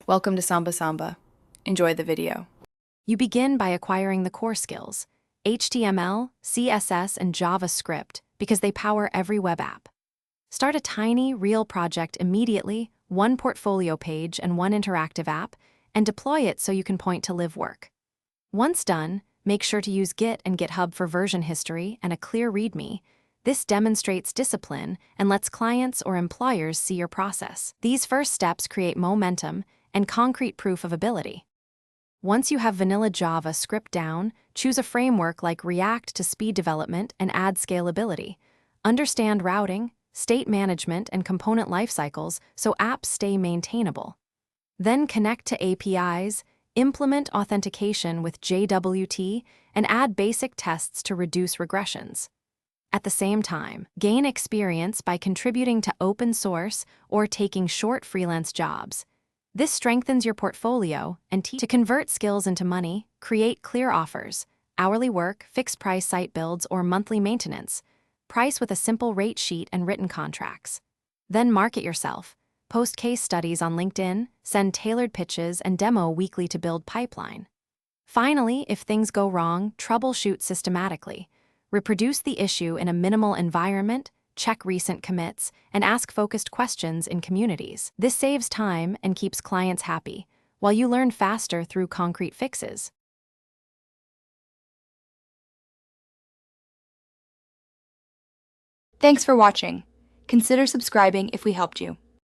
Welcome to Samba Samba. Enjoy the video. You begin by acquiring the core skills, HTML, CSS, and JavaScript, because they power every web app. Start a tiny, real project immediately, one portfolio page and one interactive app, and deploy it so you can point to live work. Once done, make sure to use Git and GitHub for version history and a clear README. This demonstrates discipline and lets clients or employers see your process. These first steps create momentum and concrete proof of ability. Once you have vanilla JavaScript down, choose a framework like React to speed development and add scalability. Understand routing, state management, and component lifecycles so apps stay maintainable. Then connect to APIs, implement authentication with JWT, and add basic tests to reduce regressions. At the same time, gain experience by contributing to open source or taking short freelance jobs. This strengthens your portfolio and to convert skills into money, create clear offers, hourly work, fixed-price site builds, or monthly maintenance. Price with a simple rate sheet and written contracts. Then market yourself. Post case studies on LinkedIn, send tailored pitches, and demo weekly to build pipeline. Finally, if things go wrong, troubleshoot systematically. Reproduce the issue in a minimal environment, check recent commits, and ask focused questions in communities. This saves time and keeps clients happy, while you learn faster through concrete fixes. Thanks for watching. Consider subscribing if we helped you.